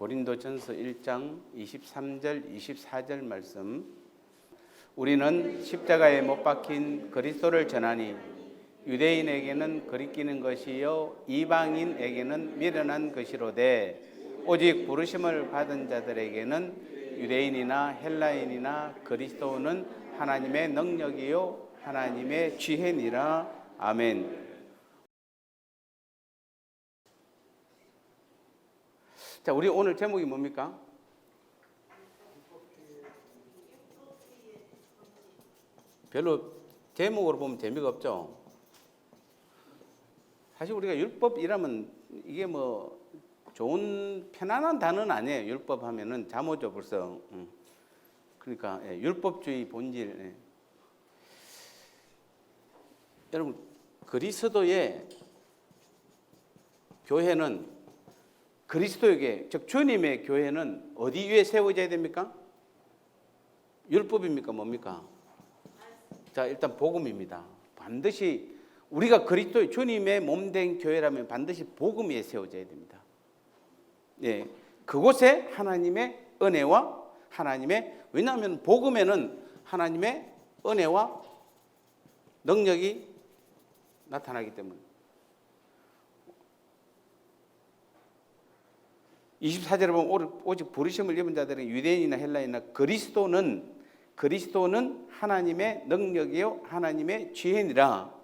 고린도전서 1장 23절 24절 말씀. 우리는 십자가에 못 박힌 그리스도를 전하니 유대인에게는 거리끼는 것이요 이방인에게는 미련한 것이로되 오직 부르심을 받은 자들에게는 유대인이나 헬라인이나 그리스도는 하나님의 능력이요 하나님의 지혜니라. 아멘. 자, 우리 오늘 제목이 뭡니까? 별로 제목으로 보면 재미가 없죠. 사실 우리가 율법이라면 이게 뭐 좋은 편안한 단어는 아니에요. 율법 하면은 잠오죠 벌써. 그러니까 율법주의 본질. 여러분, 그리스도의 교회는 그리스도에게, 즉 주님의 교회는 어디 위에 세워져야 됩니까? 율법입니까? 뭡니까? 자, 일단 복음입니다. 반드시 우리가 그리스도의 주님의 몸된 교회라면 반드시 복음 위에 세워져야 됩니다. 예, 그곳에 하나님의 은혜와 왜냐하면 복음에는 하나님의 은혜와 능력이 나타나기 때문에. 24절에 보면 오직 부르심을 입은 자들은 유대인이나 헬라인이나 그리스도는 하나님의 능력이요 하나님의 지혜니라.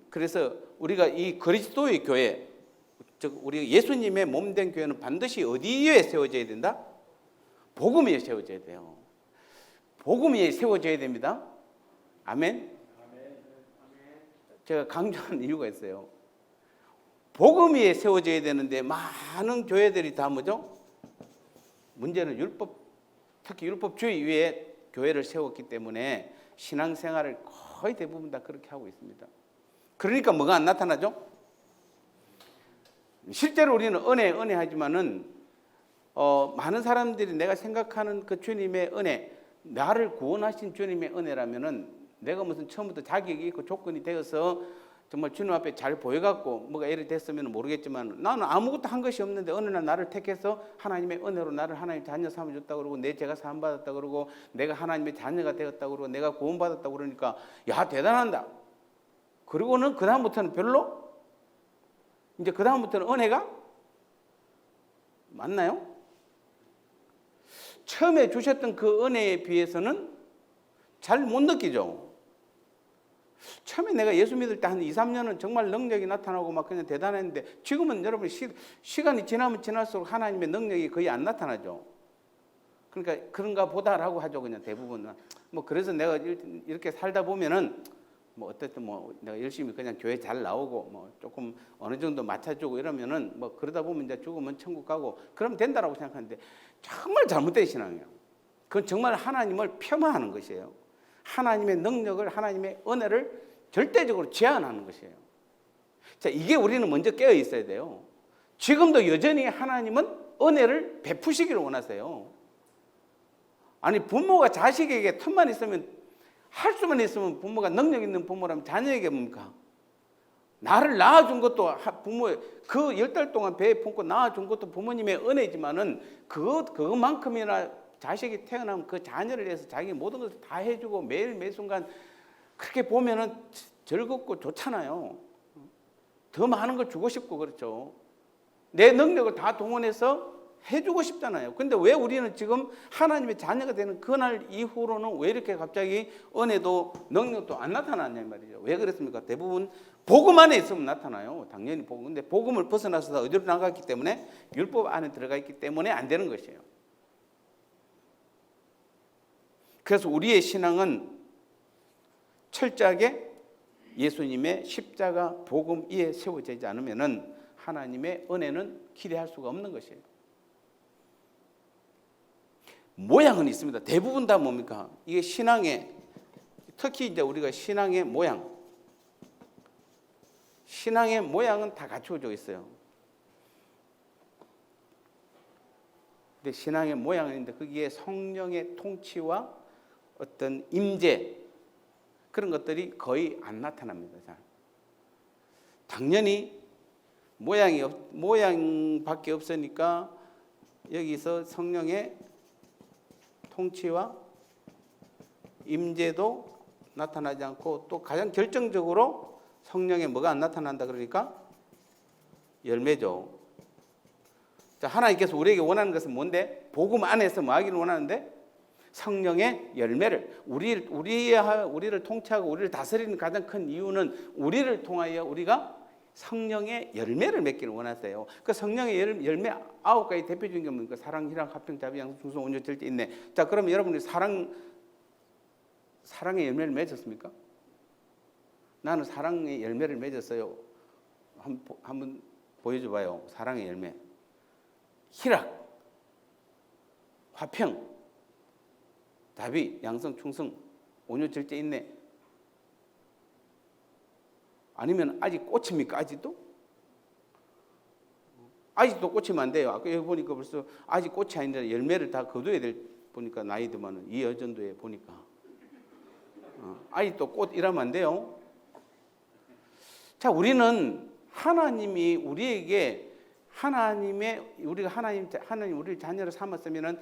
그래서 우리가 이 그리스도의 교회, 즉 우리 예수님의 몸된 교회는 반드시 어디에 세워져야 된다? 복음 위에 세워져야 돼요. 복음 위에 세워져야 됩니다. 아멘. 제가 강조하는 이유가 있어요. 복음 위에 세워져야 되는데 많은 교회들이 다 뭐죠? 문제는 특히 율법주의 위에 교회를 세웠기 때문에 신앙생활을 거의 대부분 다 그렇게 하고 있습니다. 그러니까 뭐가 안 나타나죠? 실제로 우리는 은혜 하지만은 많은 사람들이 내가 생각하는 그 주님의 은혜, 나를 구원하신 주님의 은혜라면은 내가 무슨 처음부터 자격이 있고 조건이 되어서 정말 주님 앞에 잘 보여갖고 뭐가 예를 됐으면 모르겠지만 나는 아무것도 한 것이 없는데 어느 날 나를 택해서 하나님의 은혜로 나를 하나님 자녀 삼아줬다고 그러고 내 죄가 사함받았다고 그러고 내가 하나님의 자녀가 되었다고 그러고 내가 구원받았다고 그러니까 야 대단하다. 그리고는 그 다음부터는 별로? 이제 그 다음부터는 은혜가 맞나요? 처음에 주셨던 그 은혜에 비해서는 잘 못 느끼죠. 처음에 내가 예수 믿을 때 한 2, 3년은 정말 능력이 나타나고 막 그냥 대단했는데 지금은 여러분 시간이 지나면 지날수록 하나님의 능력이 거의 안 나타나죠. 그러니까 그런가 보다라고 하죠. 그냥 대부분은. 뭐 그래서 내가 이렇게 살다 보면은 뭐 어쨌든 뭐 내가 열심히 그냥 교회 잘 나오고 뭐 조금 어느 정도 맞춰주고 이러면은 뭐 그러다 보면 이제 죽으면 천국 가고 그러면 된다라고 생각하는데 정말 잘못된 신앙이에요. 그건 정말 하나님을 폄하하는 것이에요. 하나님의 능력을, 하나님의 은혜를 절대적으로 제한하는 것이에요. 자, 이게 우리는 먼저 깨어 있어야 돼요. 지금도 여전히 하나님은 은혜를 베푸시기를 원하세요. 아니, 부모가 자식에게 틈만 있으면, 할 수만 있으면 부모가 능력 있는 부모라면 자녀에게 뭡니까? 나를 낳아준 것도 부모의 그 10달 동안 배에 품고 낳아준 것도 부모님의 은혜지만은 그것만큼이나 자식이 태어나면 그 자녀를 위해서 자기 모든 것을 다 해주고 매일 매순간 그렇게 보면은 즐겁고 좋잖아요. 더 많은 걸 주고 싶고 그렇죠. 내 능력을 다 동원해서 해주고 싶잖아요. 근데 왜 우리는 지금 하나님의 자녀가 되는 그날 이후로는 왜 이렇게 갑자기 은혜도 능력도 안 나타나냐 말이죠. 왜 그랬습니까? 대부분 복음 안에 있으면 나타나요. 당연히 복음. 근데 복음을 벗어나서 어디로 나갔기 때문에 율법 안에 들어가 있기 때문에 안 되는 것이에요. 그래서 우리의 신앙은 철저하게 예수님의 십자가 복음 위에 세워지지 않으면은 하나님의 은혜는 기대할 수가 없는 것이에요. 모양은 있습니다. 대부분 다 뭡니까? 이게 신앙의, 특히 이제 우리가 신앙의 모양은 다 갖추어져 있어요. 근데 신앙의 모양은 있는데 거기에 성령의 통치와 어떤 임재 그런 것들이 거의 안 나타납니다. 당연히 모양밖에 없으니까 여기서 성령의 통치와 임재도 나타나지 않고, 또 가장 결정적으로 성령의 뭐가 안 나타난다 그러니까 열매죠. 자, 하나님께서 우리에게 원하는 것은 뭔데? 복음 안에서 뭐 하기를 원하는데? 성령의 열매를, 우리를 통치하고 우리를 다스리는 가장 큰 이유는 우리를 통하여 우리가 성령의 열매를 맺기를 원하세요. 그 성령의 열매 9가지 대표적인 게 뭡니까? 사랑, 희락, 화평, 자비, 양성, 충성, 온유, 절제, 인내. 자, 그러면 여러분이 사랑의 열매를 맺었습니까? 나는 사랑의 열매를 맺었어요. 한번 보여줘 봐요. 사랑의 열매. 희락, 화평, 자비, 양성, 충성, 온유, 절제, 인내. 아니면 아직 꽃입니까? 아직도 꽂히면 안 돼요. 아까 여기 보니까 벌써 아직 꽃이 아닌데 열매를 다 거둬야 될, 보니까 나이 들면은 이 여전도에 보니까 아직도 꽃 이러면 안 돼요. 자, 우리는 하나님이 우리에게 우리가 하나님 우리를 자녀로 삼았으면은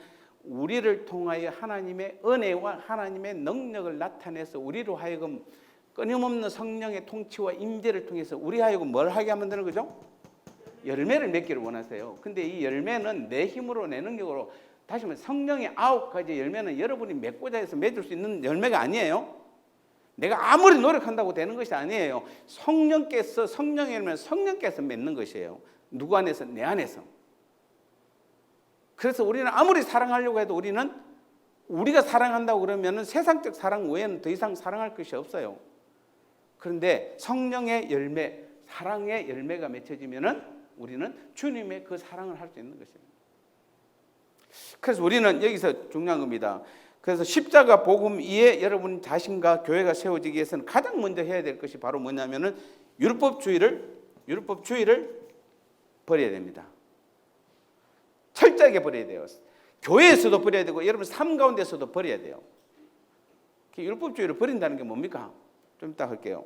우리를 통하여 하나님의 은혜와 하나님의 능력을 나타내서 우리로 하여금 끊임없는 성령의 통치와 임재를 통해서 우리 하여금 뭘 하게 하면 되는 거죠? 열매를 맺기를 원하세요. 근데 이 열매는 내 힘으로, 내 능력으로, 다시 말해 성령의 9가지 열매는 여러분이 맺고자 해서 맺을 수 있는 열매가 아니에요. 내가 아무리 노력한다고 되는 것이 아니에요. 성령의 열매는 성령께서 맺는 것이에요. 누구 안에서? 내 안에서. 그래서 우리는 아무리 사랑하려고 해도 우리가 사랑한다고 그러면 세상적 사랑 외에는 더 이상 사랑할 것이 없어요. 그런데 성령의 열매, 사랑의 열매가 맺혀지면은 우리는 주님의 그 사랑을 할 수 있는 것이에요. 그래서 우리는 여기서 중요한 겁니다. 그래서 십자가 복음 위에 여러분 자신과 교회가 세워지기 위해서는 가장 먼저 해야 될 것이 바로 뭐냐면은 율법주의를 버려야 됩니다. 철저하게 버려야 돼요. 교회에서도 버려야 되고 여러분 삶 가운데서도 버려야 돼요. 율법주의를 버린다는 게 뭡니까? 좀 이따 할게요.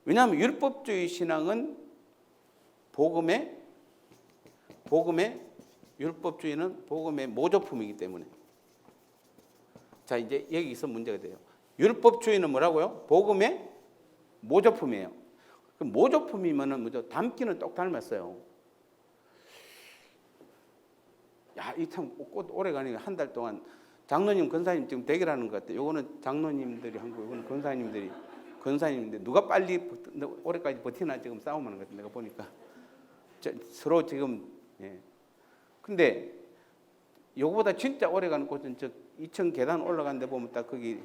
왜냐하면 율법주의 신앙은 율법주의는 복음의 모조품이기 때문에. 자, 이제 여기서 문제가 돼요. 율법주의는 뭐라고요? 복음의 모조품이에요. 그 모조품이면은 뭐죠? 담기는 똑 닮았어요. 야, 이 참 꽃 오래 가니까 한 달 동안 장로님, 권사님 지금 대결하는 것 같아요. 요거는 장로님들이 한 거, 요거는 권사님인데 누가 빨리 올해까지 버티나 지금 싸움하는 것 같아요. 내가 보니까 서로 지금. 예. 근데 요거보다 진짜 오래 가는 곳은 저 2층 계단 올라가는 데 보면 딱 거기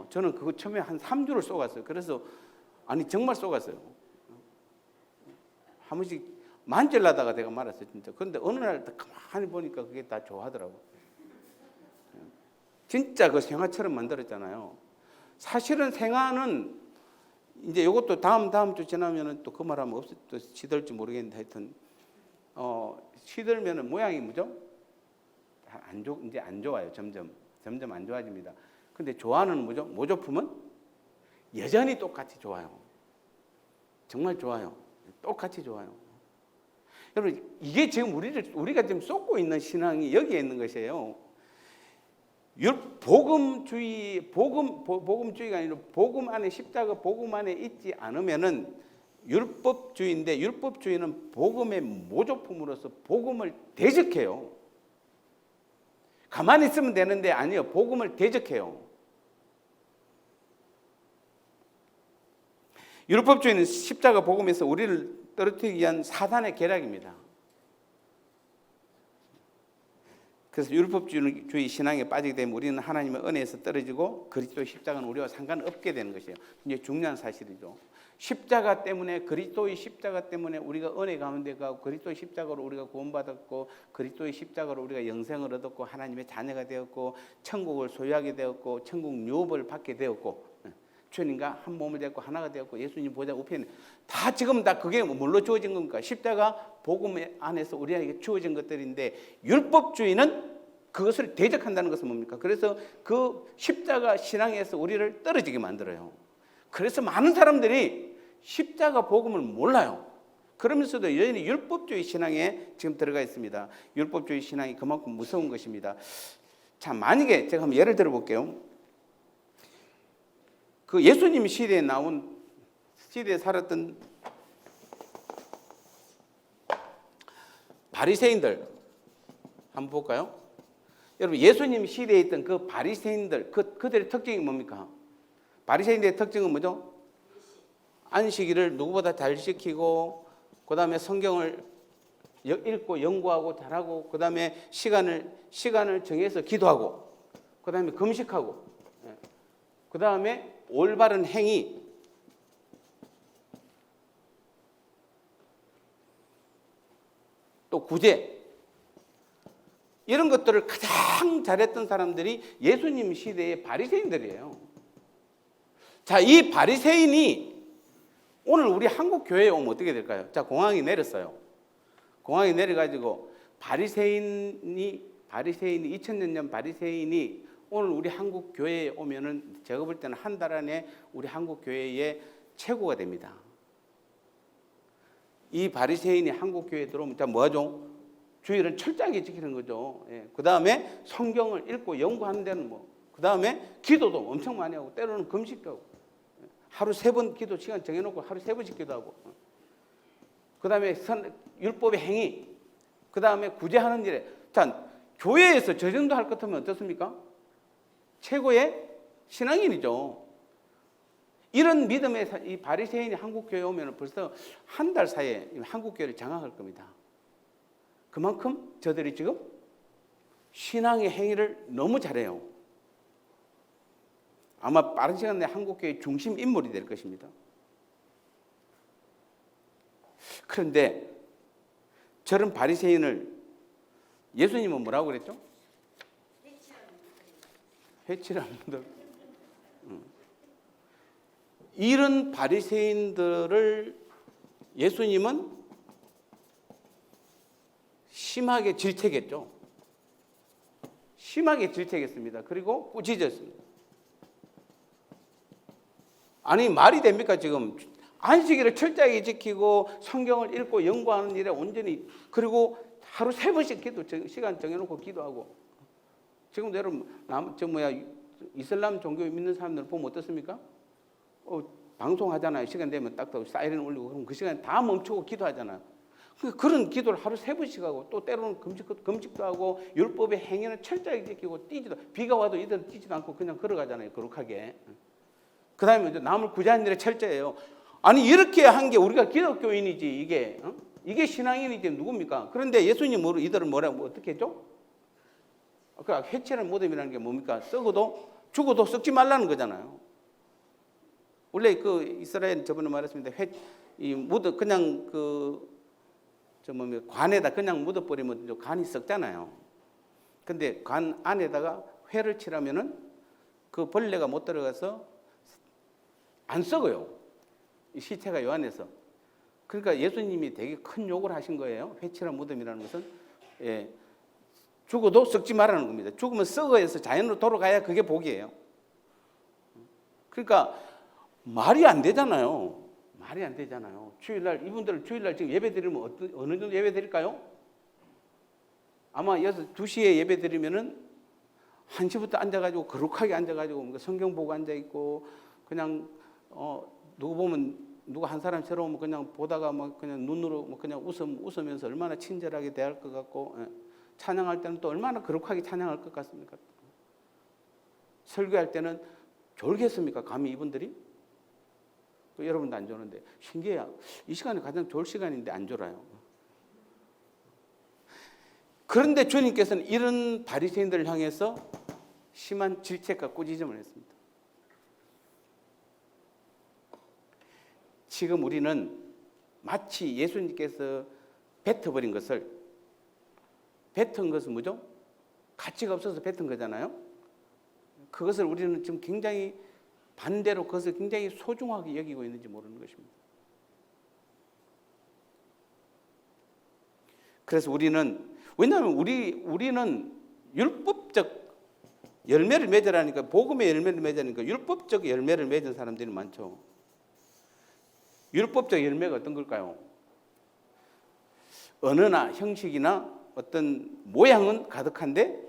저는 그거 처음에 한 3주를 쏘갔어요. 그래서 아니 정말 쏘갔어요. 한 번씩 만질라다가 내가 말았어요, 진짜. 그런데 어느 날 가만히 보니까 그게 다 좋아하더라고. 진짜 그 생화처럼 만들었잖아요. 사실은 생화는 이제 이것도 다음 주 지나면은 또 그 말하면 또 시들지 모르겠는데 하여튼 시들면은 모양이 뭐죠? 이제 안 좋아요. 점점 안 좋아집니다. 근데 좋아하는 뭐죠? 모조품은 여전히 똑같이 좋아요. 정말 좋아요. 똑같이 좋아요. 여러분, 이게 지금 우리가 지금 쏟고 있는 신앙이 여기에 있는 것이에요. 복음주의가 아니라 복음 안에 십자가 복음 안에 있지 않으면은 율법주의인데, 율법주의는 복음의 모조품으로서 복음을 대적해요. 가만히 있으면 되는데 아니요, 복음을 대적해요. 율법주의는 십자가 복음에서 우리를 떨어뜨리기 위한 사단의 계략입니다. 그래서 율법주의 신앙에 빠지게 되면 우리는 하나님의 은혜에서 떨어지고 그리스도의 십자가는 우리와 상관없게 되는 것이에요. 이제 중요한 사실이죠. 십자가 때문에, 그리스도의 십자가 때문에 우리가 은혜 가운데 가고 그리스도의 십자가로 우리가 구원받았고 그리스도의 십자가로 우리가 영생을 얻었고 하나님의 자녀가 되었고 천국을 소유하게 되었고 천국 유업을 받게 되었고 주님과 한 몸을 되었고 하나가 되었고 예수님 보좌 우편에 다 지금 다 그게 뭘로 주어진 겁니까? 십자가 복음 안에서 우리에게 주어진 것들인데, 율법주의는 그것을 대적한다는 것은 뭡니까? 그래서 그 십자가 신앙에서 우리를 떨어지게 만들어요. 그래서 많은 사람들이 십자가 복음을 몰라요. 그러면서도 여전히 율법주의 신앙에 지금 들어가 있습니다. 율법주의 신앙이 그만큼 무서운 것입니다. 자, 만약에 제가 한번 예를 들어 볼게요. 그 예수님 시대에 살았던 바리새인들 한번 볼까요? 여러분, 예수님 시대에 있던 그 바리새인들, 그들의 특징이 뭡니까? 바리새인들의 특징은 뭐죠? 안식일을 누구보다 잘 지키고, 그 다음에 성경을 읽고 연구하고 잘하고, 그 다음에 시간을 정해서 기도하고, 그 다음에 금식하고, 그 다음에 올바른 행위, 또 구제, 이런 것들을 가장 잘했던 사람들이 예수님 시대의 바리새인들이에요. 자, 이 바리새인이 오늘 우리 한국 교회에 오면 어떻게 될까요? 자, 공항이 내렸어요. 공항이 내려가지고 바리새인이 2000년 전 바리새인이 오늘 우리 한국 교회에 오면은 제가 볼 때는 한 달 안에 우리 한국 교회의 최고가 됩니다. 이 바리새인이 한국 교회에 들어오면 자, 뭐하죠? 주일은 철저하게 지키는 거죠. 예. 그 다음에 성경을 읽고 연구하는 데는 그 다음에 기도도 엄청 많이 하고, 때로는 금식도 하고, 하루 3번 기도 시간 정해놓고 하루 3번씩 기도하고, 그 다음에 율법의 행위, 그 다음에 구제하는 일에. 자, 교회에서 저 정도 할 것 같으면 어떻습니까? 최고의 신앙인이죠. 이런 믿음의 이 바리새인이 한국 교회에 오면 벌써 한 달 사이에 한국 교회를 장악할 겁니다. 그만큼 저들이 지금 신앙의 행위를 너무 잘해요. 아마 빠른 시간 내에 한국교회의 중심 인물이 될 것입니다. 그런데 저런 바리새인을 예수님은 뭐라고 그랬죠? 회칠한 분들. 이런 바리새인들을 예수님은 심하게 질책했죠. 심하게 질책했습니다. 그리고 꾸짖었습니다. 아니, 말이 됩니까? 지금 안식일을 철저하게 지키고 성경을 읽고 연구하는 일에 온전히, 그리고 하루 3번씩 시간 정해놓고 기도하고. 지금 여러분 이슬람 종교 믿는 사람들 보면 어떻습니까? 방송하잖아요. 시간 되면 딱 사이렌 울리고, 그럼 그 시간에 다 멈추고 기도하잖아요. 그런 기도를 하루 3번씩 하고, 또 때로는 금식도 하고, 율법의 행위는 철저하게 지키고, 비가 와도 이들은 뛰지도 않고 그냥 걸어가잖아요. 거룩하게. 그 다음에 남을 구제하는 일에 철저해요. 아니, 이렇게 한 게 우리가 기독교인이지, 이게 신앙인이지 누굽니까? 그런데 예수님은 이들을 어떻게 했죠? 회칠한 무덤이라는 게 뭡니까? 죽어도 썩지 말라는 거잖아요. 원래 이스라엘 저번에 말했습니다. 그냥 관에다 그냥 묻어버리면 간이 썩잖아요. 근데 관 안에다가 회를 칠하면은 그 벌레가 못 들어가서 안 썩어요. 이 시체가 요 안에서. 그러니까 예수님이 되게 큰 욕을 하신 거예요. 회칠한 무덤이라는 것은. 예, 죽어도 썩지 말라는 겁니다. 죽으면 썩어서 자연으로 돌아가야 그게 복이에요. 그러니까 말이 안 되잖아요. 말이 안 되잖아요. 이분들 주일날 지금 예배 드리면 어느 정도 예배 드릴까요? 아마 2시에 예배 드리면은 1시부터 앉아가지고 거룩하게 앉아가지고 성경 보고 앉아있고, 그냥 누구 보면 누구 한 사람 새로 오면 그냥 보다가 그냥 눈으로 그냥 웃으면서 얼마나 친절하게 대할 것 같고, 찬양할 때는 또 얼마나 거룩하게 찬양할 것 같습니까? 설교할 때는 졸겠습니까? 감히 이분들이? 여러분도 안 좋은데 신기해요. 이 시간이 가장 좋을 시간인데 안 졸아요. 그런데 주님께서는 이런 바리새인들을 향해서 심한 질책과 꾸짖음을 했습니다. 지금 우리는 마치 예수님께서 뱉은 것은 뭐죠? 가치가 없어서 뱉은 거잖아요. 그것을 우리는 지금 굉장히 반대로 그것을 굉장히 소중하게 여기고 있는지 모르는 것입니다. 그래서 왜냐하면 우리는 율법적 열매를 맺으라니까, 복음의 열매를 맺으니까 율법적 열매를 맺은 사람들이 많죠. 율법적 열매가 어떤 걸까요? 언어나 형식이나 어떤 모양은 가득한데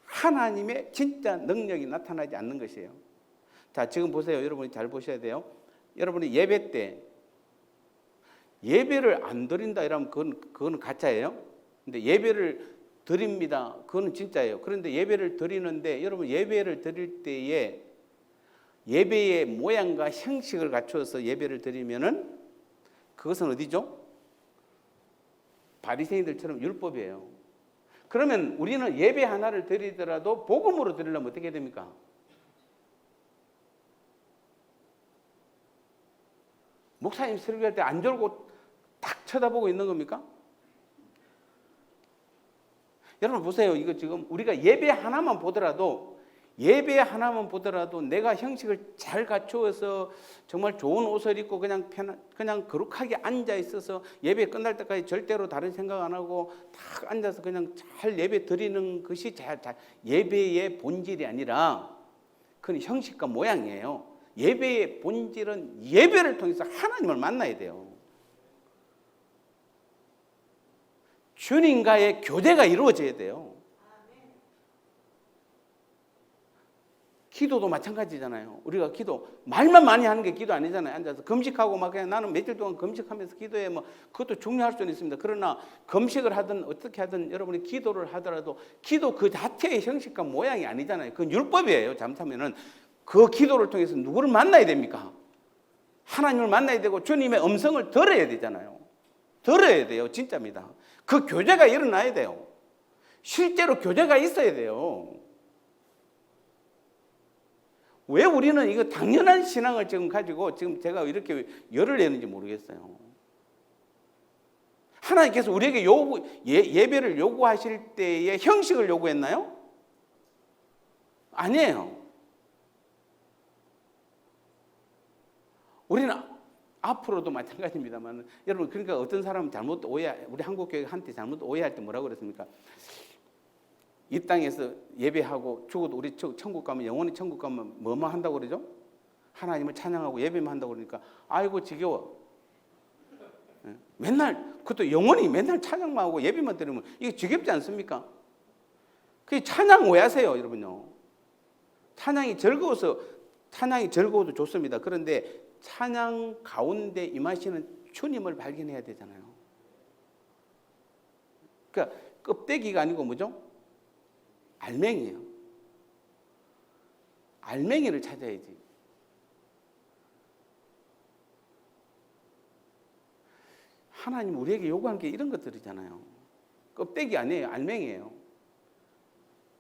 하나님의 진짜 능력이 나타나지 않는 것이에요. 자, 지금 보세요. 여러분이 잘 보셔야 돼요. 여러분이 예배 때 예배를 안 드린다 이러면 그거는 가짜예요. 근데 예배를 드립니다. 그거는 진짜예요. 그런데 예배를 드리는데 여러분 예배를 드릴 때에 예배의 모양과 형식을 갖춰서 예배를 드리면은 그것은 어디죠? 바리새인들처럼 율법이에요. 그러면 우리는 예배 하나를 드리더라도 복음으로 드리려면 어떻게 됩니까? 목사님 설교할 때 안 졸고 딱 쳐다보고 있는 겁니까? 여러분 보세요. 이거 지금 우리가 예배 하나만 보더라도 내가 형식을 잘 갖추어서 정말 좋은 옷을 입고 그냥 거룩하게 앉아 있어서 예배 끝날 때까지 절대로 다른 생각 안 하고 딱 앉아서 그냥 잘 예배 드리는 것이 예배의 본질이 아니라 그건 형식과 모양이에요. 예배의 본질은 예배를 통해서 하나님을 만나야 돼요. 주님과의 교제가 이루어져야 돼요. 기도도 마찬가지잖아요. 우리가 기도 말만 많이 하는 게 기도 아니잖아요. 앉아서 금식하고 막 그냥 나는 며칠 동안 금식하면서 기도해 뭐 그것도 중요할 수는 있습니다. 그러나 금식을 하든 어떻게 하든 여러분이 기도를 하더라도 기도 그 자체의 형식과 모양이 아니잖아요. 그건 율법이에요. 잘못하면은 그 기도를 통해서 누구를 만나야 됩니까? 하나님을 만나야 되고 주님의 음성을 들어야 되잖아요. 들어야 돼요. 진짜입니다. 그 교제가 일어나야 돼요. 실제로 교제가 있어야 돼요. 왜 우리는 이거 당연한 신앙을 지금 가지고 지금 제가 이렇게 열을 내는지 모르겠어요. 하나님께서 우리에게 예배를 요구하실 때의 형식을 요구했나요? 아니에요. 우리는 앞으로도 마찬가지입니다만 여러분 그러니까 어떤 사람은 우리 한국 교회 한테 잘못 오해할 때 뭐라고 그랬습니까? 이 땅에서 예배하고 죽어도 우리 천국 가면 영원히 천국 가면 뭐만 한다고 그러죠? 하나님을 찬양하고 예배만 한다고 그러니까 아이고 지겨워. 맨날 그것도 영원히 맨날 찬양만 하고 예배만 드리면 이게 지겹지 않습니까? 그 찬양 왜 하세요, 여러분요? 찬양이 즐거워도 좋습니다. 그런데 찬양 가운데 임하시는 주님을 발견해야 되잖아요. 그러니까 껍데기가 아니고 뭐죠? 알맹이에요. 알맹이를 찾아야지. 하나님 우리에게 요구한 게 이런 것들이잖아요. 껍데기 아니에요. 알맹이에요.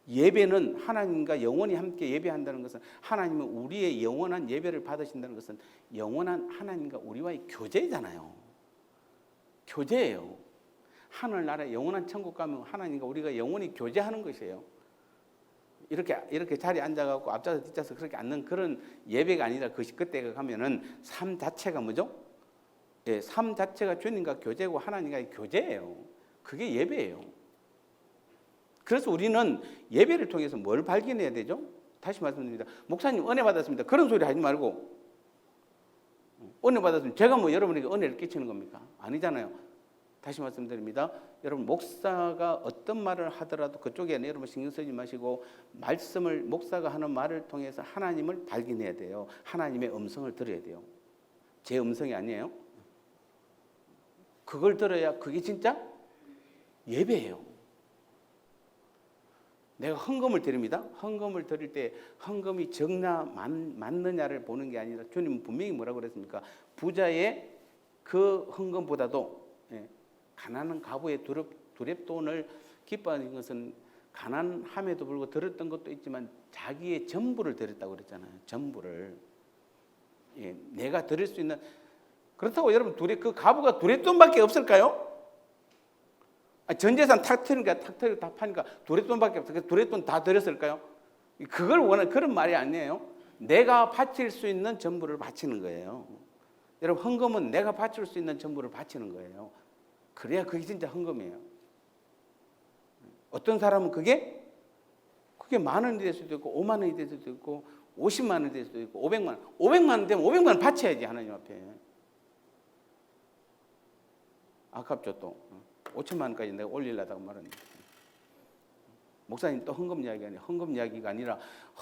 예배는 하나님과 영원히 함께 예배한다는 것은 하나님은 우리의 영원한 예배를 받으신다는 것은 영원한 하나님과 우리와의 교제잖아요. 교제예요. 하늘나라에 영원한 천국 가면 하나님과 우리가 영원히 교제하는 것이에요. 이렇게 자리에 앉아갖고 앞자서 뒷자서 그렇게 앉는 그런 예배가 아니라 그때가 가면은 삶 자체가 뭐죠? 예, 삶 자체가 주님과 교제고 하나님과의 교제예요. 그게 예배예요. 그래서 우리는 예배를 통해서 뭘 발견해야 되죠? 다시 말씀드립니다. 목사님 은혜 받았습니다. 그런 소리 하지 말고 은혜 받았으면 제가 뭐 여러분에게 은혜를 끼치는 겁니까? 아니잖아요. 다시 말씀드립니다. 여러분 목사가 어떤 말을 하더라도 그쪽에 여러분 신경 쓰지 마시고 말씀을 목사가 하는 말을 통해서 하나님을 발견해야 돼요. 하나님의 음성을 들어야 돼요. 제 음성이 아니에요. 그걸 들어야 그게 진짜 예배예요. 내가 헌금을 드립니다. 헌금을 드릴 때 헌금이 적나 많느냐를 보는 게 아니라 주님은 분명히 뭐라고 그랬습니까? 부자의 그 헌금보다도 가난한 과부의 두렵돈을 기뻐하는 것은 가난함에도 불구하고 들었던 것도 있지만 자기의 전부를 드렸다고 그랬잖아요. 전부를. 내가 드릴 수 있는. 그렇다고 여러분 그 과부가 두렵돈밖에 없을까요? 전 재산 탁 파니까 두렵돈밖에 없어요. 두렵돈 다 드렸을까요? 그걸 원하는 그런 말이 아니에요. 내가 바칠 수 있는 전부를 바치는 거예요. 여러분 헌금은 내가 바칠 수 있는 전부를 바치는 거예요. 그래야 그게 진짜 헌금이에요. 어떤 사람은 그게 만 원이 될 수도 있고 5만 원이 될 수도 있고 50만 원 될 수도 있고 500만 원 되면 500만 원 바쳐야지 하나님 앞에. 아깝죠 또. 5천만 원까지 내가 올리려다가 말았는데. 목사님 또 헌금 이야기 아니에요. 헌금 이야기가 아니라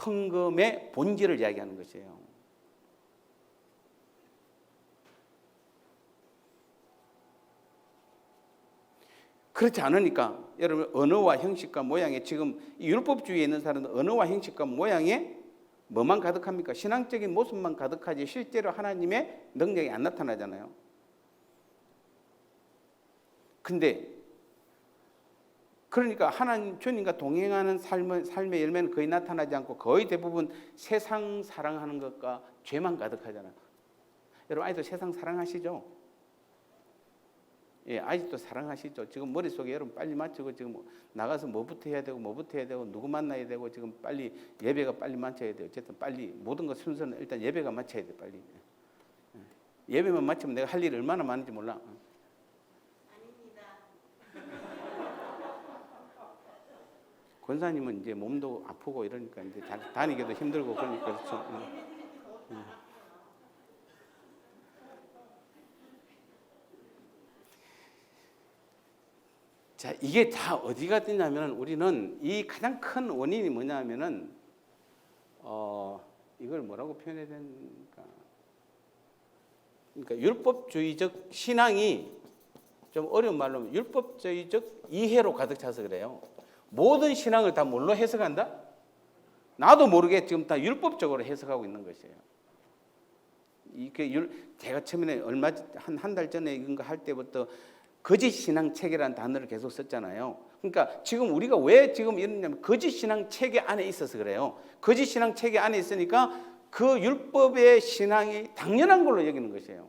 헌금의 본질을 이야기하는 것이에요. 그렇지 않으니까 여러분 언어와 형식과 모양에 지금 율법주의에 있는 사람은 언어와 형식과 모양에 뭐만 가득합니까? 신앙적인 모습만 가득하지 실제로 하나님의 능력이 안 나타나잖아요. 근데 그러니까 하나님 주님과 동행하는 삶의 열매는 거의 나타나지 않고 거의 대부분 세상 사랑하는 것과 죄만 가득하잖아요. 여러분 아직도 세상 사랑하시죠? 예, 아직도 사랑하시죠? 지금 머릿속에 여러분 빨리 맞추고 지금 나가서 뭐부터 해야 되고 누구 만나야 되고 지금 빨리 예배가 빨리 맞춰야 돼요. 어쨌든 빨리 모든 것 순서는 일단 예배가 맞춰야 돼 빨리. 예배만 맞추면 내가 할 일이 얼마나 많은지 몰라. 권사님은 이제 몸도 아프고 이러니까 이제 다니기도 힘들고 그러니까 그렇죠. 자, 이게 다 어디가 되냐면 우리는 이 가장 큰 원인이 뭐냐면은 이걸 뭐라고 표현해야 되는가? 그러니까 율법주의적 신앙이 좀 어려운 말로 율법주의적 이해로 가득 차서 그래요. 모든 신앙을 다 뭘로 해석한다? 나도 모르게 지금 다 율법적으로 해석하고 있는 것이에요. 이게 제가 처음에 한 달 전에 이런 거 할 때부터 거짓 신앙 체계라는 단어를 계속 썼잖아요. 그러니까 지금 우리가 왜 지금 이러냐면 거짓 신앙 체계 안에 있어서 그래요. 거짓 신앙 체계 안에 있으니까 그 율법의 신앙이 당연한 걸로 여기는 것이에요.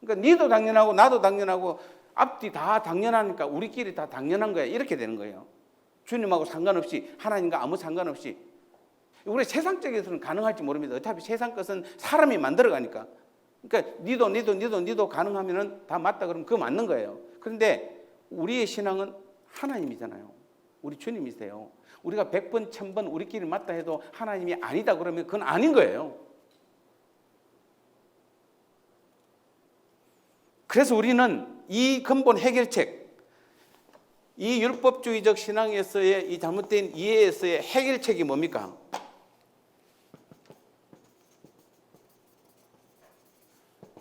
그러니까 니도 당연하고 나도 당연하고 앞뒤 다 당연하니까 우리끼리 다 당연한 거야. 이렇게 되는 거예요. 주님하고 상관없이 하나님과 아무 상관없이. 우리 세상적에서는 가능할지 모릅니다. 어차피 세상 것은 사람이 만들어가니까. 그러니까 니도 가능하면은 다 맞다 그러면 그거 맞는 거예요. 그런데 우리의 신앙은 하나님이잖아요. 우리 주님이세요. 우리가 100번, 1000번 우리끼리 맞다 해도 하나님이 아니다 그러면 그건 아닌 거예요. 그래서 우리는 이 근본 해결책, 이 율법주의적 신앙에서의 이 잘못된 이해에서의 해결책이 뭡니까?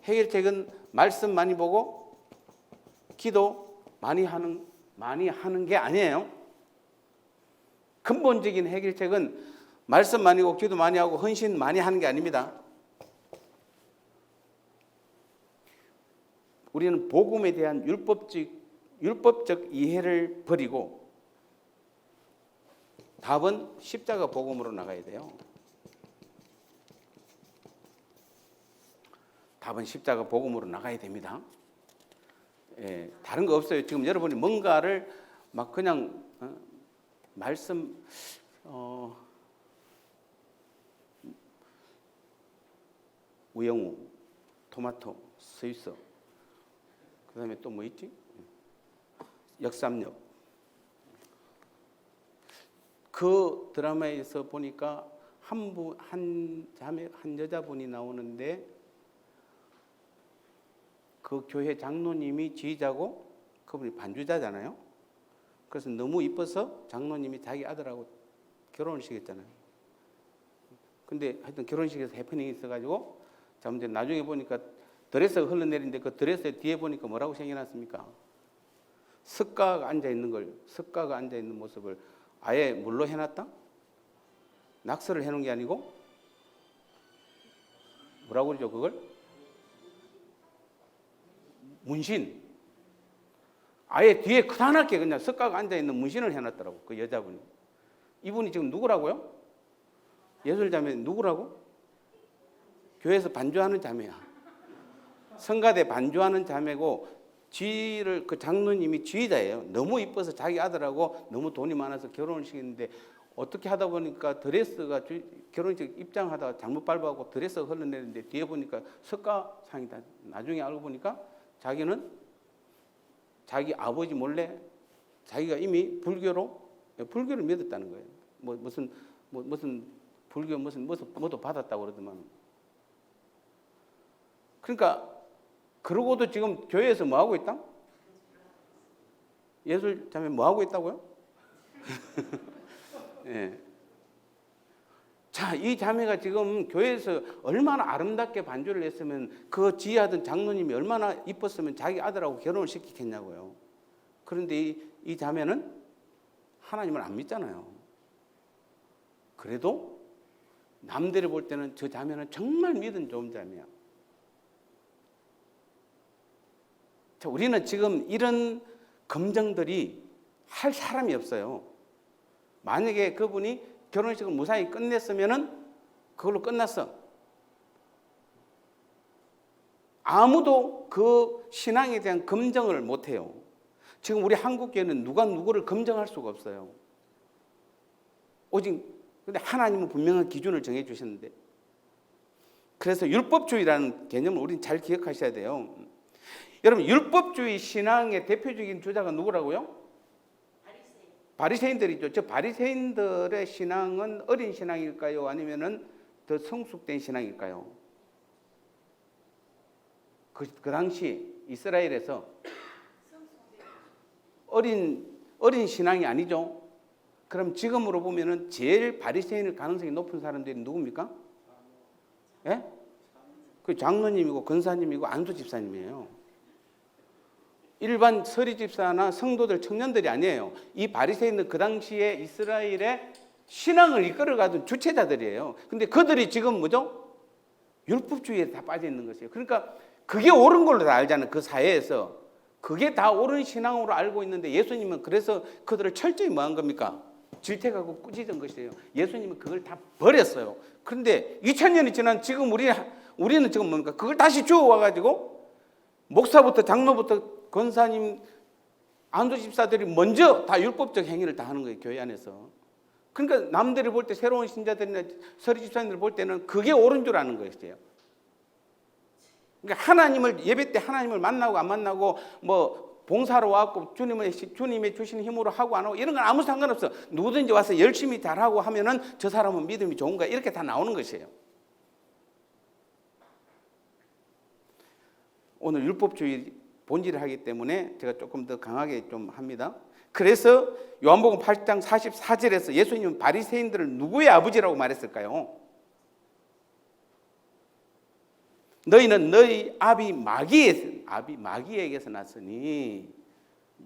해결책은 말씀 많이 보고 기도 많이 하는 게 아니에요. 근본적인 해결책은 말씀 많이 보고 기도 많이 하고 헌신 많이 하는 게 아닙니다. 우리는 복음에 대한 율법적 이해를 버리고 답은 십자가 복음으로 나가야 돼요. 답은 십자가 복음으로 나가야 됩니다. 예, 다른 거 없어요. 지금 여러분이 뭔가를 막 그냥 말씀 우영우, 토마토, 스위스, 그 다음에 또 뭐 있지? 역삼역. 그 드라마에서 보니까 한 여자분이 나오는데 그 교회 장로님이 지휘자고 그분이 반주자잖아요. 그래서 너무 이뻐서 장로님이 자기 아들하고 결혼을 시켰잖아요. 근데 하여튼 결혼식에서 해프닝이 있어가지고 나중에 보니까 드레스가 흘러내리는데 그 드레스 뒤에 보니까 뭐라고 생겨났습니까? 석가가 앉아있는 모습을 아예 물로 해놨다? 낙서를 해놓은 게 아니고 뭐라고 그러죠 그걸? 문신. 아예 뒤에 크다랗게 그냥 석가가 앉아있는 문신을 해놨더라고 그 여자분이. 이분이 지금 누구라고요? 예술자매 누구라고? 교회에서 반주하는 자매야. 성가대 반주하는 자매고 지휘를 그 장로님이 지휘자예요. 너무 이뻐서 자기 아들하고 너무 돈이 많아서 결혼을 시켰는데 어떻게 하다 보니까 드레스가 결혼식 입장하다가 잘못 밟아갖고 드레스가 흘러내리는데 뒤에 보니까 석가상이다. 나중에 알고 보니까 자기는 자기 아버지 몰래 자기가 이미 불교를 믿었다는 거예요. 무슨 불교 무슨 뭐도 받았다고 그러더만. 그러니까 그러고도 지금 교회에서 뭐 하고 있다? 예술 자매 뭐 하고 있다고요? 예. 자, 이 자매가 지금 교회에서 얼마나 아름답게 반주를 했으면 그 지휘하던 장로님이 얼마나 이뻤으면 자기 아들하고 결혼을 시키겠냐고요. 그런데 이 자매는 하나님을 안 믿잖아요. 그래도 남들이 볼 때는 저 자매는 정말 믿음 좋은 자매야. 자, 우리는 지금 이런 검정들이 할 사람이 없어요. 만약에 그분이 결혼식을 무사히 끝냈으면은 그걸로 끝났어. 아무도 그 신앙에 대한 검증을 못 해요. 지금 우리 한국교회는 누가 누구를 검증할 수가 없어요. 오직 근데 하나님은 분명한 기준을 정해 주셨는데, 그래서 율법주의라는 개념을 우리는 잘 기억하셔야 돼요. 여러분, 율법주의 신앙의 대표적인 주자가 누구라고요? 바리새인들이죠. 저 바리새인들의 신앙은 어린 신앙일까요? 아니면은 더 성숙된 신앙일까요? 그 당시 이스라엘에서 어린 신앙이 아니죠. 그럼 지금으로 보면은 제일 바리새인일 가능성이 높은 사람들이 누굽니까? 예? 그 장로님이고 권사님이고 안수 집사님이에요. 일반 서리 집사나 성도들, 청년들이 아니에요. 이 바리새인은 그 당시에 이스라엘의 신앙을 이끌어가던 주체자들이에요. 근데 그들이 지금 뭐죠? 율법주의에 다 빠져 있는 것이에요. 그러니까 그게 옳은 걸로 다 알잖아요. 그 사회에서. 그게 다 옳은 신앙으로 알고 있는데 예수님은 그래서 그들을 철저히 뭐 한 겁니까? 질책하고 꾸짖은 것이에요. 예수님은 그걸 다 버렸어요. 그런데 2000년이 지난 지금 우리는 지금 뭡니까? 그걸 다시 주워와가지고 목사부터 장로부터 권사님, 안수 집사들이 먼저 다 율법적 행위를 다 하는 거예요. 교회 안에서. 그러니까 남들이 볼 때 새로운 신자들이나 서리 집사님들 볼 때는 그게 옳은 줄 아는 것이에요. 그러니까 하나님을 예배 때 하나님을 만나고 안 만나고 뭐 봉사로 와갖고 주님의 주신 힘으로 하고 안 하고 이런 건 아무 상관없어. 누구든지 와서 열심히 잘하고 하면은 저 사람은 믿음이 좋은가 이렇게 다 나오는 것이에요. 오늘 율법주의 본질을 하기 때문에 제가 조금 더 강하게 좀 합니다. 그래서 요한복음 8장 44절에서 예수님은 바리새인들을 누구의 아버지라고 말했을까요? 너희는 너희 아비 마귀에게서 났으니.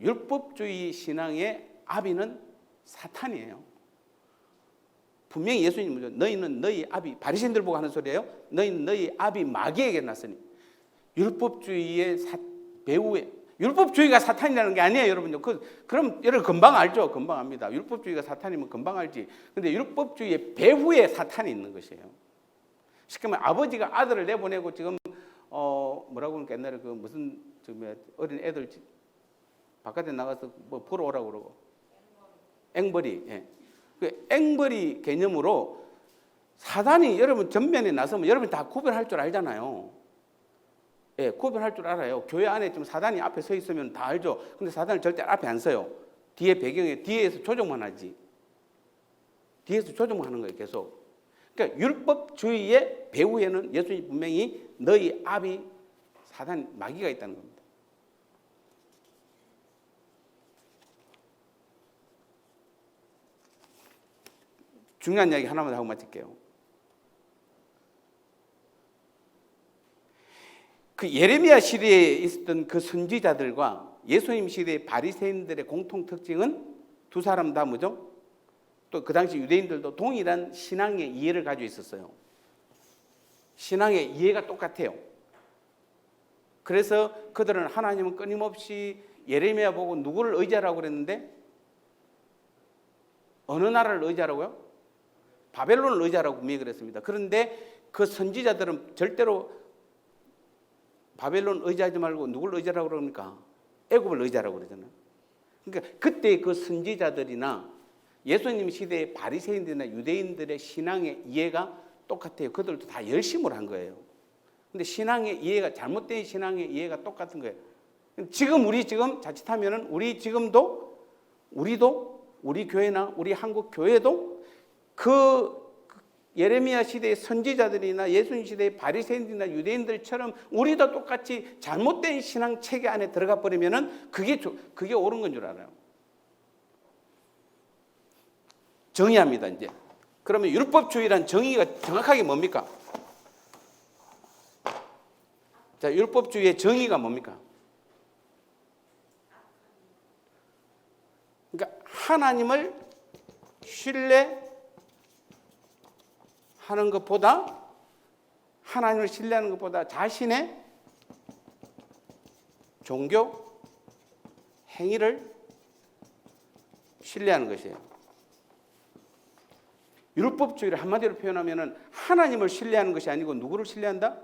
율법주의 신앙의 아비는 사탄이에요. 분명히 예수님은 너희는 너희 아비, 바리새인들 보고 하는 소리예요. 너희는 너희 아비 마귀에게 났으니. 율법주의의 배후에, 율법주의가 사탄이라는 게 아니에요, 여러분요. 그럼 여러분 금방 알죠? 금방 압니다. 율법주의가 사탄이면 금방 알지. 근데 율법주의의 배후에 사탄이 있는 것이에요. 쉽게 말하면 아버지가 아들을 내보내고 지금 뭐라고 그러니까 옛날에 그 무슨 어린 애들 바깥에 나가서 뭐 보러 오라고 그러고 앵벌이, 예. 그 앵벌이 개념으로 사단이 여러분 전면에 나서면 여러분 다 구별할 줄 알잖아요. 예, 구별할 줄 알아요. 교회 안에 좀 사단이 앞에 서 있으면 다 알죠. 근데 사단은 절대 앞에 안 서요. 뒤에 배경에 뒤에서 조종만 하지. 뒤에서 조종만 하는 거예요, 계속. 그러니까 율법주의의 배후에는 예수님 분명히 너희 아비 사단 마귀가 있다는 겁니다. 중요한 이야기 하나만 하고 마칠게요. 그 예레미야 시대에 있었던 그 선지자들과 예수님 시대의 바리새인들의 공통 특징은 두 사람 다 뭐죠? 또 그 당시 유대인들도 동일한 신앙의 이해를 가지고 있었어요. 신앙의 이해가 똑같아요. 그래서 그들은 하나님은 끊임없이 예레미야 보고 누구를 의지하라고 그랬는데 어느 나라를 의지하라고요? 바벨론을 의지하라고 분명히 그랬습니다. 그런데 그 선지자들은 절대로 바벨론 의지하지 말고 누구를 의지하라고 그럽니까? 애굽을 의지하라고 그러잖아요. 그러니까 그때 그 선지자들이나 예수님 시대의 바리새인들이나 유대인들의 신앙의 이해가 똑같아요. 그들도 다 열심을 한 거예요. 근데 신앙의 이해가 잘못된 신앙의 이해가 똑같은 거예요. 우리 자칫하면은 우리도 우리 교회나 우리 한국 교회도 그 예레미야 시대의 선지자들이나 예수님 시대의 바리새인들이나 유대인들처럼 우리도 똑같이 잘못된 신앙 체계 안에 들어가 버리면은 그게 옳은 건 줄 알아요. 정의합니다, 이제. 그러면 율법주의란 정의가 정확하게 뭡니까? 자, 율법주의의 정의가 뭡니까? 그러니까 하나님을 신뢰하는 것보다 자신의 종교 행위를 신뢰하는 것이에요. 율법주의를 한마디로 표현하면 하나님을 신뢰하는 것이 아니고 누구를 신뢰한다?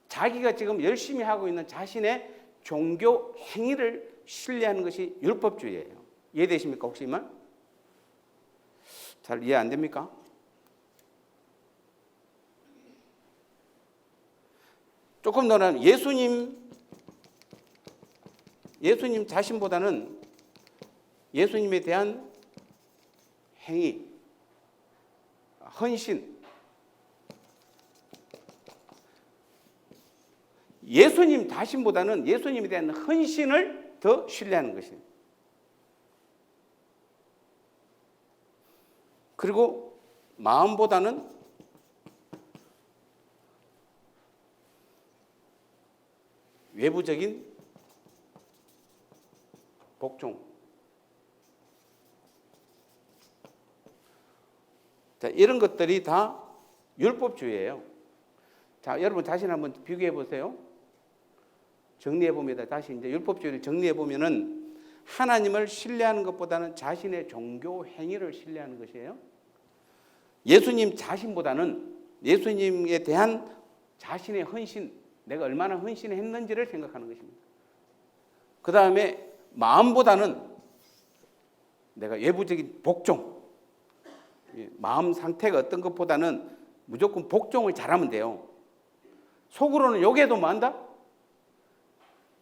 자기가 지금 열심히 하고 있는 자신의 종교 행위를 신뢰하는 것이 율법주의예요. 이해되십니까? 혹시 이 말? 잘 이해 안 됩니까? 조금 더 나은 예수님 자신보다는 예수님에 대한 행위, 헌신, 예수님 자신보다는 예수님에 대한 헌신을 더 신뢰하는 것입니다. 그리고 마음보다는 외부적인 복종. 자, 이런 것들이 다 율법주의예요. 자, 여러분 자신 한번 비교해 보세요. 정리해 봅니다. 다시 이제 율법주의를 정리해 보면은 하나님을 신뢰하는 것보다는 자신의 종교 행위를 신뢰하는 것이에요. 예수님 자신보다는 예수님에 대한 자신의 헌신, 내가 얼마나 헌신했는지를 생각하는 것입니다. 그 다음에 마음보다는 내가 외부적인 복종, 마음 상태가 어떤 것보다는 무조건 복종을 잘하면 돼요. 속으로는 욕해도 뭐 한다?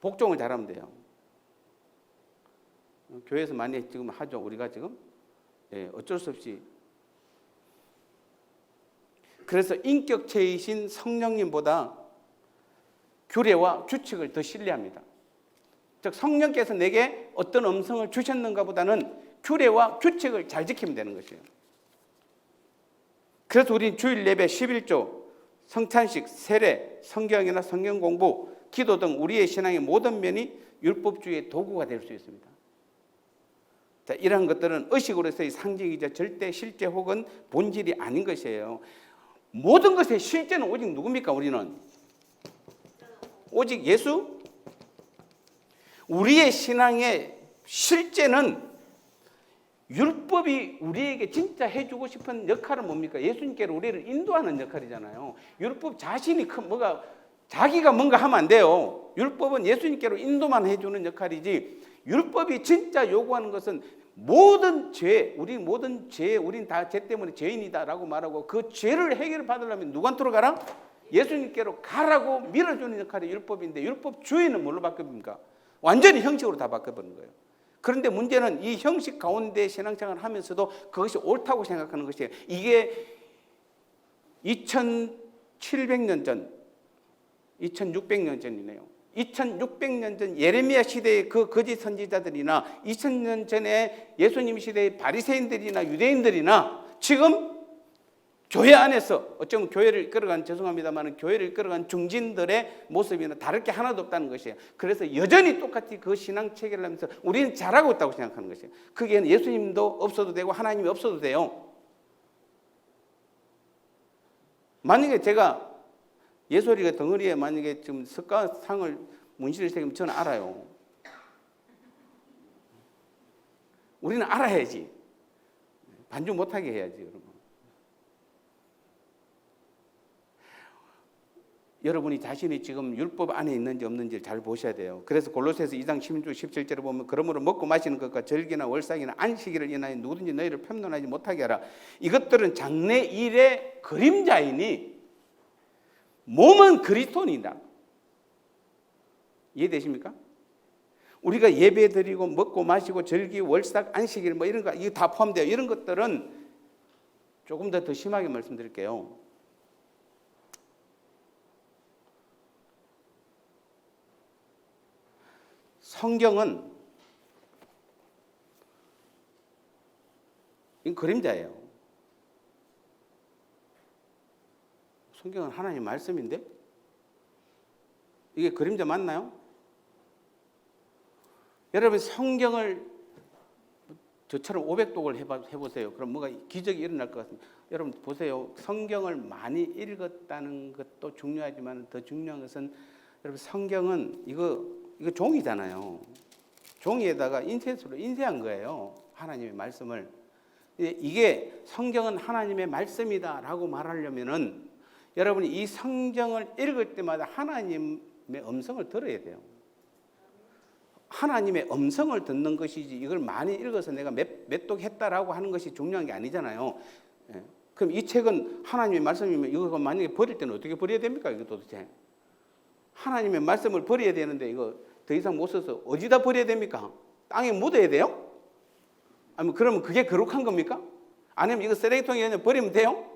복종을 잘하면 돼요. 교회에서 많이 지금 하죠. 우리가 지금 어쩔 수 없이. 그래서 인격체이신 성령님보다 규례와 규칙을 더 신뢰합니다. 즉 성령께서 내게 어떤 음성을 주셨는가 보다는 규례와 규칙을 잘 지키면 되는 것이에요. 그래서 우리는 주일 예배 11조, 성찬식, 세례, 성경이나 성경 공부, 기도 등 우리의 신앙의 모든 면이 율법주의의 도구가 될 수 있습니다. 자, 이러한 것들은 의식으로서의 상징이자 절대 실제 혹은 본질이 아닌 것이에요. 모든 것의 실제는 오직 누굽니까? 우리는 오직 예수. 우리의 신앙의 실제는 율법이 우리에게 진짜 해주고 싶은 역할은 뭡니까? 예수님께로 우리를 인도하는 역할이잖아요. 율법 자신이 자기가 뭔가 하면 안 돼요. 율법은 예수님께로 인도만 해주는 역할이지, 율법이 진짜 요구하는 것은 모든 죄, 우린 다 죄 때문에 죄인이다라고 말하고 그 죄를 해결받으려면 누구한테로 가라? 예수님께로 가라고 밀어주는 역할이 율법인데, 율법주의는 뭘로 바뀝니까? 완전히 형식으로 다 바꿔버린 거예요. 그런데 문제는 이 형식 가운데 신앙생활을 하면서도 그것이 옳다고 생각하는 것이에요. 이게 2700년 전, 2600년 전이네요. 2600년 전 예레미야 시대의 그 거짓 선지자들이나 2000년 전에 예수님 시대의 바리새인들이나 유대인들이나 지금 교회 안에서 어쩌면 교회를 이끌어간, 죄송합니다만 교회를 이끌어간 중진들의 모습이나 다를 게 하나도 없다는 것이에요. 그래서 여전히 똑같이 그 신앙 체계를 하면서 우리는 잘하고 있다고 생각하는 것이에요. 그게 예수님도 없어도 되고 하나님이 없어도 돼요. 만약에 제가 예솔이가 덩어리에 만약에 지금 석가상을 문신을 새기면 저는 알아요. 우리는 알아야지. 반주 못하게 해야지, 여러분. 여러분이 자신이 지금 율법 안에 있는지 없는지를 잘 보셔야 돼요. 그래서 골로새서 2장 16, 17절에 보면 그러므로 먹고 마시는 것과 절기나 월삭이나 안식일을 인하여 누구든지 너희를 편론하지 못하게 하라. 이것들은 장래 일의 그림자이니 몸은 그리스도인이다. 이해되십니까? 우리가 예배 드리고 먹고 마시고 절기, 월삭, 안식일 뭐 이런 거 이거 다 포함돼요. 이런 것들은 조금 더 심하게 말씀드릴게요. 성경은 이 그림자예요. 성경은 하나님 말씀인데 이게 그림자 맞나요? 여러분 성경을 저처럼 500독을 해보세요. 그럼 뭔가 기적이 일어날 것 같습니다. 여러분 보세요. 성경을 많이 읽었다는 것도 중요하지만 더 중요한 것은 여러분 성경은 이거 종이잖아요. 종이에다가 인쇄술로 인쇄한 거예요. 하나님의 말씀을. 이게 성경은 하나님의 말씀이다라고 말하려면은 여러분이 이 성경을 읽을 때마다 하나님의 음성을 들어야 돼요. 하나님의 음성을 듣는 것이지 이걸 많이 읽어서 내가 몇 독 했다라고 하는 것이 중요한 게 아니잖아요. 그럼 이 책은 하나님의 말씀이면 이거 만약에 버릴 때는 어떻게 버려야 됩니까? 이거 도대체 하나님의 말씀을 버려야 되는데 이거 더 이상 못 써서 어디다 버려야 됩니까? 땅에 묻어야 돼요? 아니면 그러면 그게 거룩한 겁니까? 아니면 이거 쓰레기통에 그냥 버리면 돼요?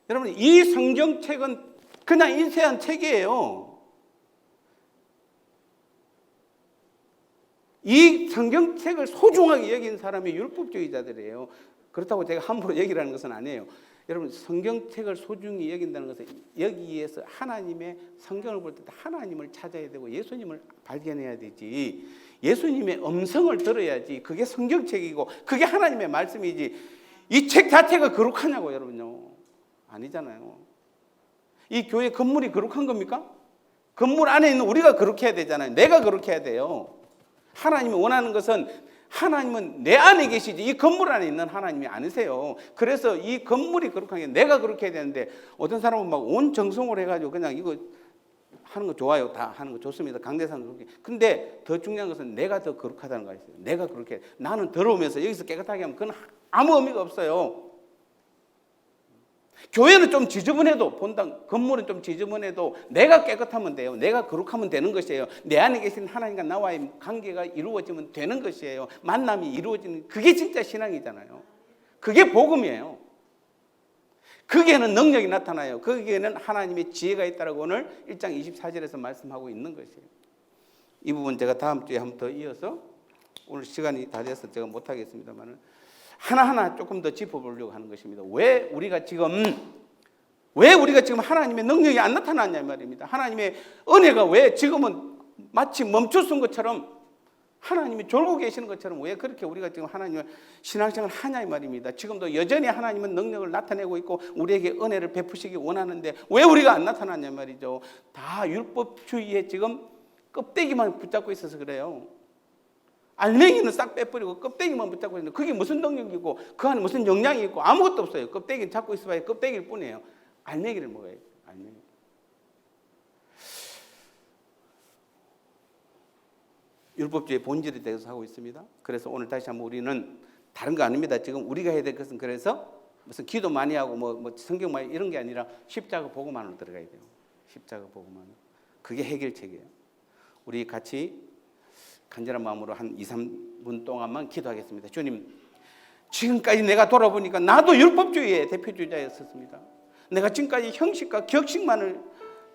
여러분 이 성경책은 그냥 인쇄한 책이에요. 이 성경책을 소중하게 여긴 사람이 율법주의자들이에요. 그렇다고 제가 함부로 얘기하는 것은 아니에요. 여러분 성경책을 소중히 여긴다는 것은 여기에서 하나님의 성경을 볼 때 하나님을 찾아야 되고 예수님을 발견해야 되지. 예수님의 음성을 들어야지. 그게 성경책이고 그게 하나님의 말씀이지. 이 책 자체가 거룩하냐고 여러분요. 아니잖아요. 이 교회 건물이 거룩한 겁니까? 건물 안에 있는 우리가 거룩해야 되잖아요. 내가 거룩해야 돼요. 하나님이 원하는 것은 하나님은 내 안에 계시지 이 건물 안에 있는 하나님이 아니세요. 그래서 이 건물이 거룩한 게 내가 그렇게 해야 되는데 어떤 사람은 막 온 정성으로 해가지고 그냥 이거 하는 거 좋아요. 다 하는 거 좋습니다. 강대상 그렇게. 근데 더 중요한 것은 내가 더 거룩하다는 거 있어요. 내가 그렇게 나는 더러우면서 여기서 깨끗하게 하면 그건 아무 의미가 없어요. 교회는 좀 지저분해도 본당 건물은 좀 지저분해도 내가 깨끗하면 돼요. 내가 거룩하면 되는 것이에요. 내 안에 계신 하나님과 나와의 관계가 이루어지면 되는 것이에요. 만남이 이루어지는 그게 진짜 신앙이잖아요. 그게 복음이에요. 거기에는 능력이 나타나요. 거기에는 하나님의 지혜가 있다고 오늘 1장 24절에서 말씀하고 있는 것이에요. 이 부분 제가 다음 주에 한 번 더 이어서 오늘 시간이 다 돼서 제가 못하겠습니다만 하나하나 조금 더 짚어보려고 하는 것입니다. 왜 우리가 지금 하나님의 능력이 안 나타났냐 말입니다. 하나님의 은혜가 왜 지금은 마치 멈춰선 것처럼 하나님이 졸고 계시는 것처럼 왜 그렇게 우리가 지금 하나님을 신앙생활을 하냐 이 말입니다. 지금도 여전히 하나님은 능력을 나타내고 있고 우리에게 은혜를 베푸시기 원하는데 왜 우리가 안 나타났냐 말이죠. 다 율법주의에 지금 껍데기만 붙잡고 있어서 그래요. 알맹이는 싹 빼버리고 껍데기만 붙잡고 있는데 그게 무슨 능력이고 그 안에 무슨 영향이 있고 아무것도 없어요. 껍데기를 잡고 있어봐야 껍데기일 뿐이에요. 알맹이를 먹어야죠. 알맹이. 율법주의 본질에 대해서 하고 있습니다. 그래서 오늘 다시 한번 우리는 다른 거 아닙니다. 지금 우리가 해야 될 것은 그래서 무슨 기도 많이 하고 뭐 성경 많이 이런 게 아니라 십자가 복음만으로 들어가야 돼요. 십자가 복음만. 그게 해결책이에요. 우리 같이 간절한 마음으로 한 2, 3분 동안만 기도하겠습니다. 주님, 지금까지 내가 돌아보니까 나도 율법주의의 대표주자였었습니다. 내가 지금까지 형식과 격식만을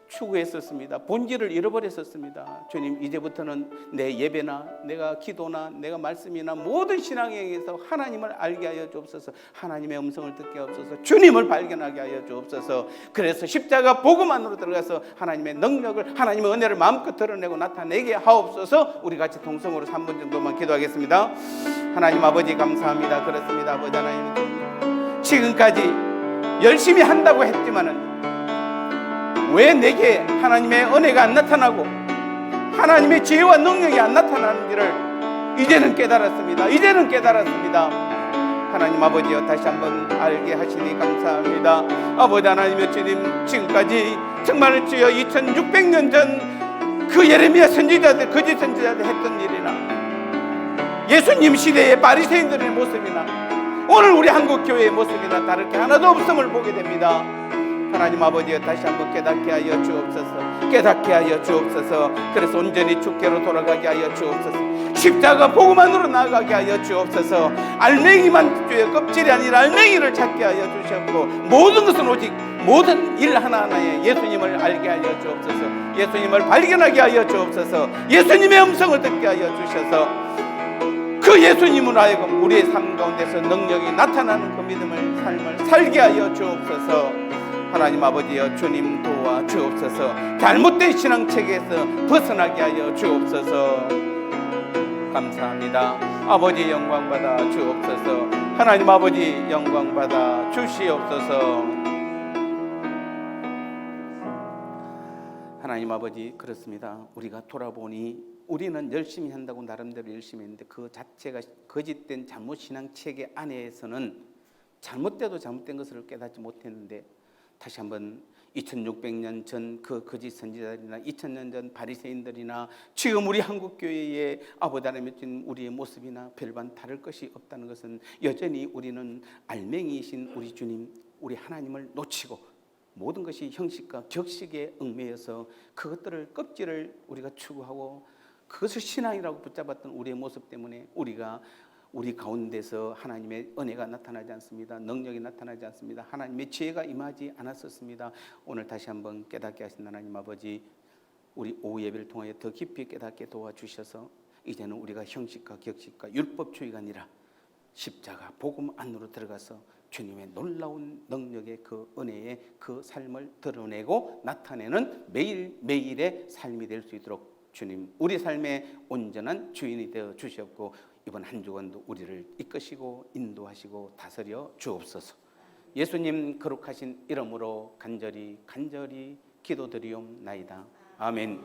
추구했었습니다. 본질을 잃어버렸었습니다. 주님, 이제부터는 내 예배나 내가 기도나 내가 말씀이나 모든 신앙행위에서 하나님을 알게 하여 주옵소서. 하나님의 음성을 듣게 하옵소서. 주님을 발견하게 하여 주옵소서. 그래서 십자가 복음 안으로 들어가서 하나님의 능력을, 하나님의 은혜를 마음껏 드러내고 나타내게 하옵소서. 우리 같이 동성으로 3분 정도만 기도하겠습니다. 하나님 아버지 감사합니다. 그렇습니다. 아버지 하나님, 지금까지 열심히 한다고 했지만은 왜 내게 하나님의 은혜가 안 나타나고 하나님의 지혜와 능력이 안 나타나는지를 이제는 깨달았습니다. 하나님 아버지여, 다시 한번 알게 하시니 감사합니다. 아버지 하나님의 주님, 지금까지 정말 주여 2600년 전 그 예레미야 선지자들, 거짓 선지자들 했던 일이나 예수님 시대의 바리새인들의 모습이나 오늘 우리 한국교회의 모습이나 다를 게 하나도 없음을 보게 됩니다. 하나님 아버지여, 다시 한번 깨닫게 하여 주옵소서. 그래서 온전히 주께로 돌아가게 하여 주옵소서. 십자가 복음 안으로 나아가게 하여 주옵소서. 알맹이만 주의 껍질이 아니라 알맹이를 찾게 하여 주시옵고 모든 것은 오직 모든 일 하나하나에 예수님을 알게 하여 주옵소서. 예수님을 발견하게 하여 주옵소서. 예수님의 음성을 듣게 하여 주셔서 그 예수님으로 하여금 우리의 삶 가운데서 능력이 나타나는 그 믿음을 삶을 살게 하여 주옵소서. 하나님 아버지여, 주님 도와 주옵소서. 잘못된 신앙체계에서 벗어나게 하여 주옵소서. 감사합니다. 아버지 영광 받아 주옵소서. 하나님 아버지 영광 받아 주시옵소서. 하나님 아버지, 그렇습니다. 우리가 돌아보니 우리는 열심히 한다고 나름대로 열심히 했는데 그 자체가 거짓된 잘못 신앙 체계 안에서는 잘못돼도 잘못된 것을 깨닫지 못했는데, 다시 한번 2600년 전 그 거짓 선지자들이나 2000년 전 바리새인들이나 지금 우리 한국교회의 아버지 하나님의 우리의 모습이나 별반 다를 것이 없다는 것은 여전히 우리는 알맹이이신 우리 주님, 우리 하나님을 놓치고 모든 것이 형식과 격식에 얽매여서 그것들을 껍질을 우리가 추구하고 그것을 신앙이라고 붙잡았던 우리의 모습 때문에 우리 가운데서 하나님의 은혜가 나타나지 않습니다. 능력이 나타나지 않습니다. 하나님의 지혜가 임하지 않았었습니다. 오늘 다시 한번 깨닫게 하신 하나님 아버지, 우리 오후 예배를 통하여 더 깊이 깨닫게 도와주셔서 이제는 우리가 형식과 격식과 율법주의가 아니라 십자가 복음 안으로 들어가서 주님의 놀라운 능력의 그 은혜의 그 삶을 드러내고 나타내는 매일매일의 삶이 될 수 있도록 주님, 우리 삶의 온전한 주인이 되어 주시옵고 이번 한 주간도 우리를 이끄시고 인도하시고 다스려 주옵소서. 예수님 거룩하신 이름으로 간절히 기도드리옵나이다. 아멘.